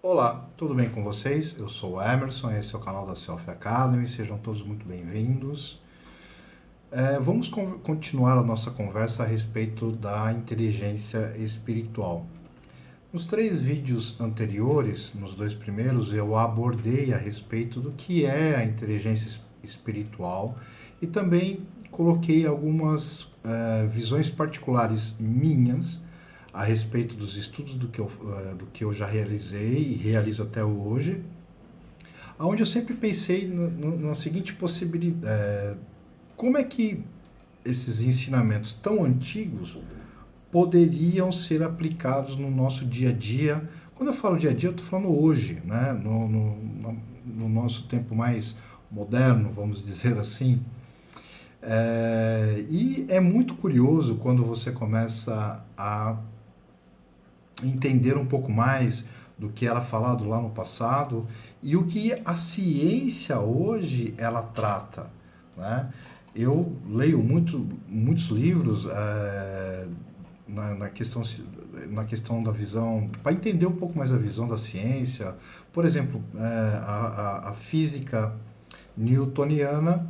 Olá, tudo bem com vocês? Eu sou o Emerson, esse é o canal da Self Academy, sejam todos muito bem-vindos. Vamos continuar a nossa conversa a respeito da inteligência espiritual. Nos 3 vídeos anteriores, nos 2 primeiros, eu abordei a respeito do que é a inteligência espiritual e também coloquei algumas visões particulares minhas a respeito dos estudos do que eu já realizei e realizo até hoje, onde eu sempre pensei na seguinte possibilidade: como é que esses ensinamentos tão antigos poderiam ser aplicados no nosso dia a dia? Quando eu falo dia a dia, eu estou falando hoje, né? No nosso tempo mais moderno, vamos dizer assim. E é muito curioso quando você começa a entender um pouco mais do que era falado lá no passado e o que a ciência hoje ela trata, né? Eu leio muitos livros na questão da visão, para entender um pouco mais a visão da ciência. Por exemplo, a física newtoniana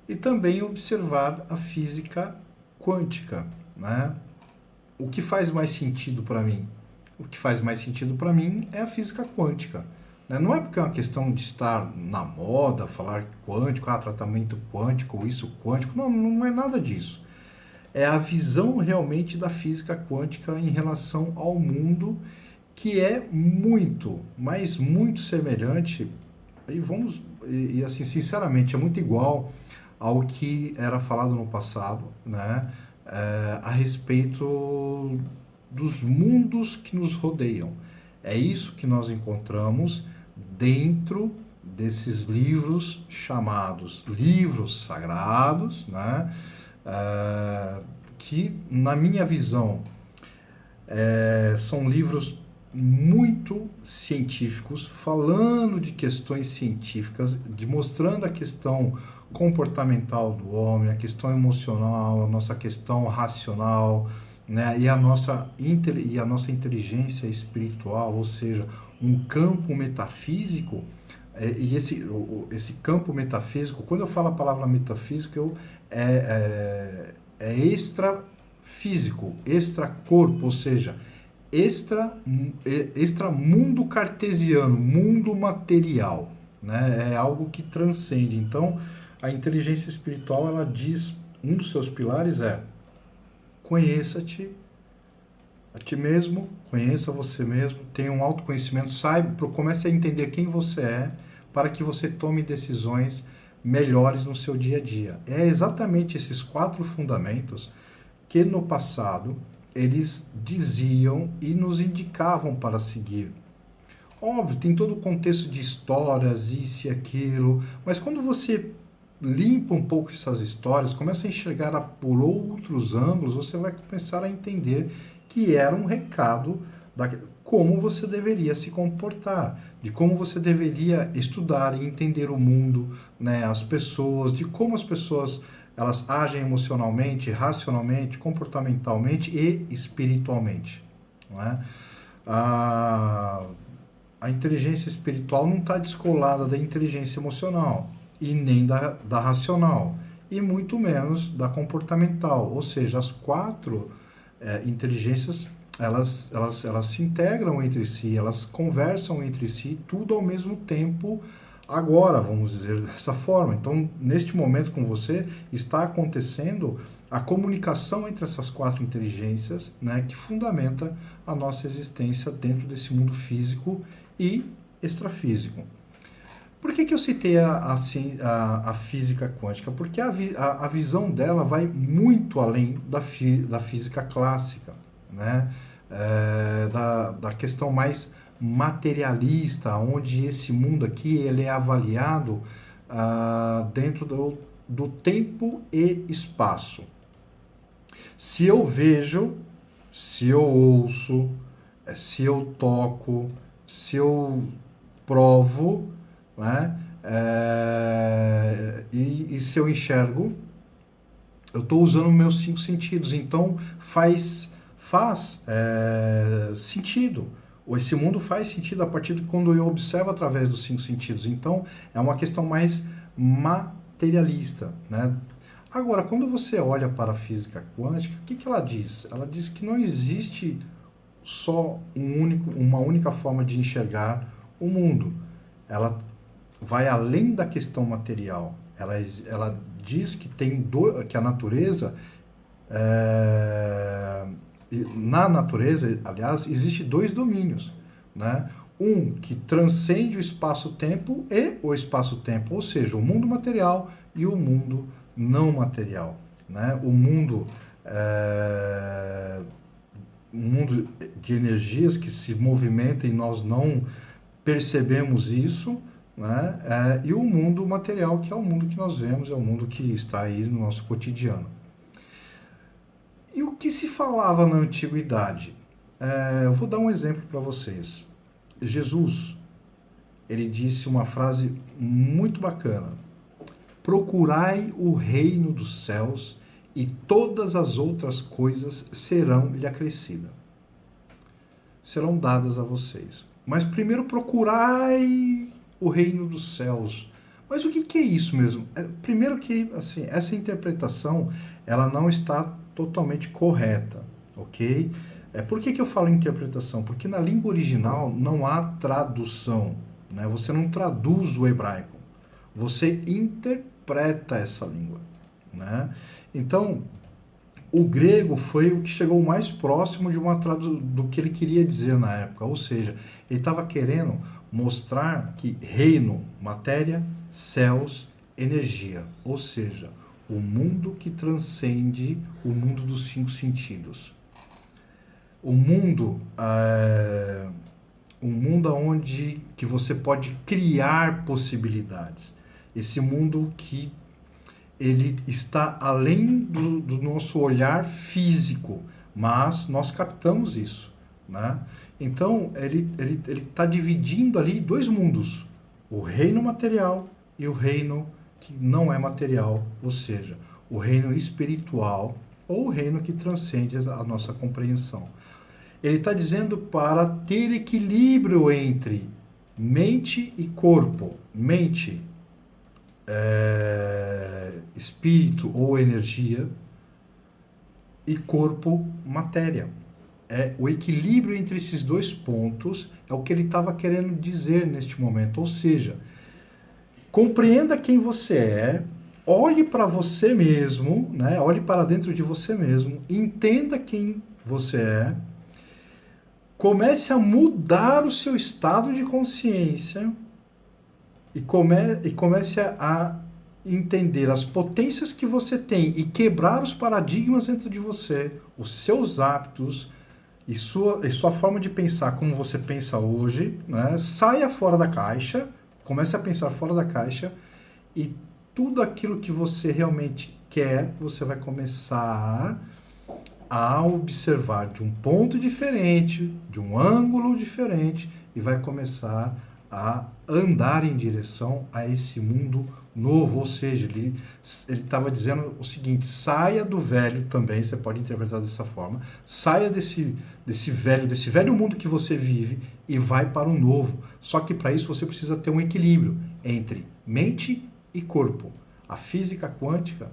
e também observar a física quântica, né? O que faz mais sentido para mim? O que faz mais sentido para mim é a física quântica. Né? Não é porque é uma questão de estar na moda, falar quântico, tratamento quântico, isso quântico. Não, não é nada disso. É a visão realmente da física quântica em relação ao mundo, que é muito, mas muito semelhante, e assim, sinceramente, é muito igual ao que era falado no passado, né? A respeito dos mundos que nos rodeiam. É isso que nós encontramos dentro desses livros chamados livros sagrados, né? Que, na minha visão, são livros muito científicos, falando de questões científicas, demonstrando a questão comportamental do homem, a questão emocional, a nossa questão racional, né? E a nossa inteligência espiritual, ou seja, um campo metafísico. E esse campo metafísico, quando eu falo a palavra metafísico, é extrafísico, extracorpo, ou seja, extra mundo cartesiano, mundo material, né? É algo que transcende. Então, a inteligência espiritual, ela diz, um dos seus pilares é: conheça-te a ti mesmo, conheça você mesmo, tenha um autoconhecimento, saiba, comece a entender quem você é, para que você tome decisões melhores no seu dia a dia. É exatamente esses 4 fundamentos que no passado eles diziam e nos indicavam para seguir. Óbvio, tem todo o contexto de histórias, isso e aquilo, mas quando você limpa um pouco essas histórias, começa a enxergar por outros ângulos, você vai começar a entender que era um recado da como você deveria se comportar, de como você deveria estudar e entender o mundo, né, as pessoas, de como as pessoas elas agem emocionalmente, racionalmente, comportamentalmente e espiritualmente. Não é? A, a inteligência espiritual não está descolada da inteligência emocional e nem da racional, e muito menos da comportamental. Ou seja, as 4 inteligências elas se integram entre si, elas conversam entre si, tudo ao mesmo tempo. Agora, vamos dizer dessa forma. Então, neste momento com você, está acontecendo a comunicação entre essas 4 inteligências, né, que fundamenta a nossa existência dentro desse mundo físico e extrafísico. Por que eu citei a física quântica? Porque a visão dela vai muito além da física clássica, né? Da questão mais materialista, onde esse mundo aqui ele é avaliado dentro do tempo e espaço. Se eu vejo, se eu ouço, se eu toco, se eu provo, né? E se eu enxergo, eu estou usando meus 5 sentidos. Então faz sentido Esse mundo faz sentido a partir de quando eu observo através dos 5 sentidos. Então, é uma questão mais materialista, né? Agora, quando você olha para a física quântica, o que ela diz? Ela diz que não existe só uma única forma de enxergar o mundo. Ela vai além da questão material. Ela diz que que a natureza, na natureza, aliás, existe 2 domínios, né? Um que transcende o espaço-tempo e o espaço-tempo, ou seja, o mundo material e o mundo não material, né? Um mundo de energias que se movimentam e nós não percebemos isso, né? E o mundo material, que é o mundo que nós vemos, é o mundo que está aí no nosso cotidiano. E o que se falava na antiguidade? Eu vou dar um exemplo para vocês. Jesus, ele disse uma frase muito bacana: procurai o reino dos céus e todas as outras coisas serão-lhe acrescidas. Serão dadas a vocês. Mas primeiro procurai o reino dos céus. Mas o que é isso mesmo? Primeiro que, assim, essa interpretação, ela não está totalmente correta, ok? Por que eu falo interpretação? Porque na língua original não há tradução, né? Você não traduz o hebraico, você interpreta essa língua, né? Então, o grego foi o que chegou mais próximo de do que ele queria dizer na época, ou seja, ele estava querendo mostrar que reino, matéria, céus, energia, ou seja, o mundo que transcende o mundo dos 5 sentidos. O mundo um mundo onde que você pode criar possibilidades. Esse mundo que ele está além do nosso olhar físico, mas nós captamos isso, né? Então, ele está dividindo ali 2 mundos, o reino material e o reino que não é material, ou seja, o reino espiritual ou o reino que transcende a nossa compreensão. Ele está dizendo para ter equilíbrio entre mente e corpo. Mente, espírito ou energia, e corpo, matéria. O equilíbrio entre esses 2 pontos é o que ele estava querendo dizer neste momento. Ou seja, compreenda quem você é, olhe para você mesmo, né? Olhe para dentro de você mesmo, entenda quem você é, comece a mudar o seu estado de consciência e comece a entender as potências que você tem e quebrar os paradigmas dentro de você, os seus hábitos e sua forma de pensar, como você pensa hoje, né? Saia fora da caixa, comece a pensar fora da caixa e tudo aquilo que você realmente quer, você vai começar a observar de um ponto diferente, de um ângulo diferente e vai começar a andar em direção a esse mundo novo. Ou seja, ele estava dizendo o seguinte: saia do velho também, você pode interpretar dessa forma, saia desse velho mundo que você vive e vai para o novo. Só que para isso você precisa ter um equilíbrio entre mente e corpo. A física quântica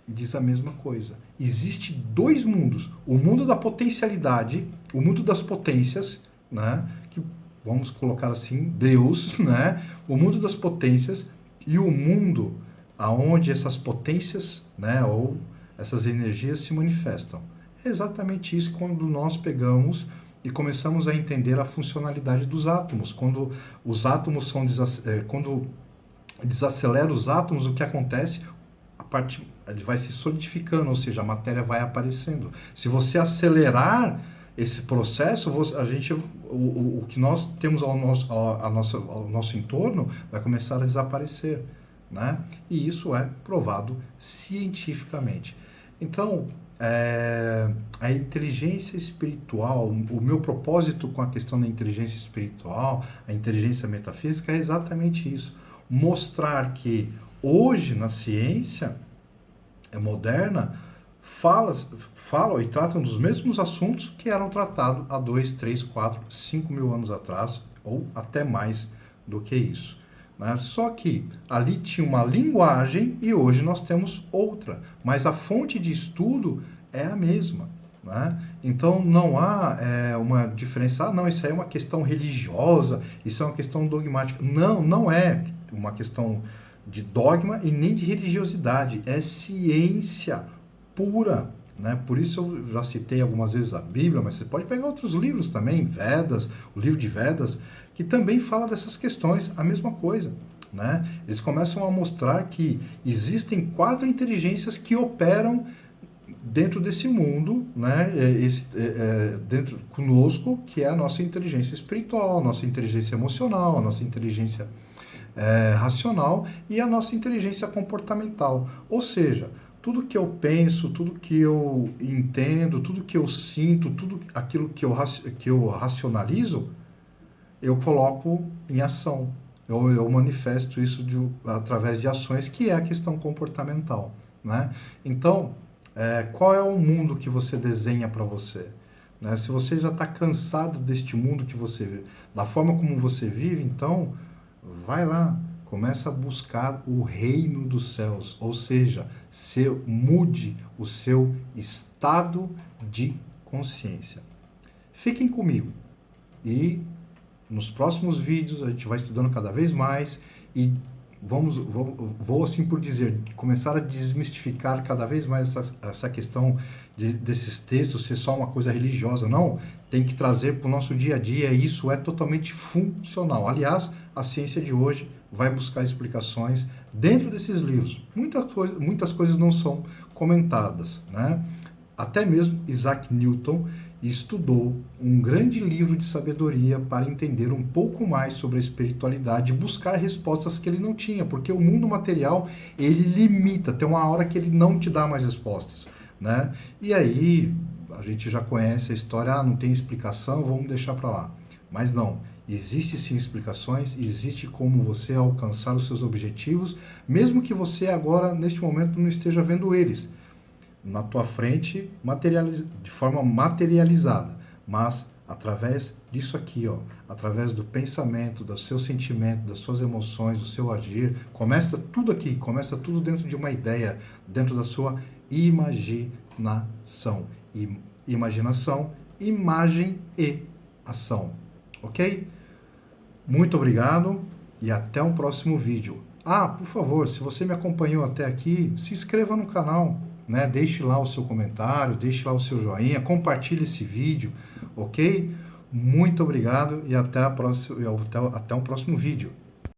diz a mesma coisa. Existem 2 mundos: o mundo da potencialidade, o mundo das potências, né? Que vamos colocar assim, Deus, né? O mundo das potências e o mundo aonde essas potências, né, ou essas energias se manifestam. É exatamente isso quando nós pegamos e começamos a entender a funcionalidade dos átomos. Quando os átomos quando desacelera os átomos, o que acontece? A parte vai se solidificando, ou seja, a matéria vai aparecendo. Se você acelerar esse processo, o que nós temos ao nosso entorno vai começar a desaparecer, né? E isso é provado cientificamente. Então, a inteligência espiritual, o meu propósito com a questão da inteligência espiritual, a inteligência metafísica, é exatamente isso: mostrar que hoje na ciência moderna falam e tratam dos mesmos assuntos que eram tratados há 2, 3, 4, 5 mil anos atrás, ou até mais do que isso. Né? Só que ali tinha uma linguagem e hoje nós temos outra, mas a fonte de estudo é a mesma. Né? Então não há uma diferença, não, isso aí é uma questão religiosa, isso é uma questão dogmática. Não, não é uma questão de dogma e nem de religiosidade, é ciência pura. Né? Por isso eu já citei algumas vezes a Bíblia, mas você pode pegar outros livros também, Vedas, o livro de Vedas, que também fala dessas questões, a mesma coisa. Né? Eles começam a mostrar que existem 4 inteligências que operam dentro desse mundo, né, dentro conosco, que é a nossa inteligência espiritual, a nossa inteligência emocional, a nossa inteligência racional e a nossa inteligência comportamental. Ou seja, tudo que eu penso, tudo que eu entendo, tudo que eu sinto, tudo aquilo que eu racionalizo, eu coloco em ação. Eu manifesto isso através de ações, que é a questão comportamental. Né? Então, qual é o mundo que você desenha para você? Né? Se você já está cansado deste mundo que você vê, da forma como você vive, então vai lá, começa a buscar o reino dos céus, ou seja, mude o seu estado de consciência. Fiquem comigo e nos próximos vídeos a gente vai estudando cada vez mais e vou assim por dizer, começar a desmistificar cada vez mais essa questão desses textos ser só uma coisa religiosa. Não, tem que trazer para o nosso dia a dia, e isso é totalmente funcional. Aliás, a ciência de hoje vai buscar explicações dentro desses livros. Muitas coisas não são comentadas, né? Até mesmo Isaac Newton estudou um grande livro de sabedoria para entender um pouco mais sobre a espiritualidade e buscar respostas que ele não tinha, porque o mundo material, ele limita, tem uma hora que ele não te dá mais respostas, né? E aí, a gente já conhece a história, não tem explicação, vamos deixar para lá. Mas não, existe sim explicações, existe como você alcançar os seus objetivos, mesmo que você agora, neste momento, não esteja vendo eles na tua frente de forma materializada, mas através disso aqui, ó, através do pensamento, do seu sentimento, das suas emoções, do seu agir, começa tudo aqui, começa tudo dentro de uma ideia, dentro da sua imaginação. Imaginação, imagem e ação, ok? Muito obrigado e até o próximo vídeo. Ah, por favor, se você me acompanhou até aqui, se inscreva no canal. Né? Deixe lá o seu comentário, deixe lá o seu joinha, compartilhe esse vídeo, ok? Muito obrigado e até um próximo vídeo.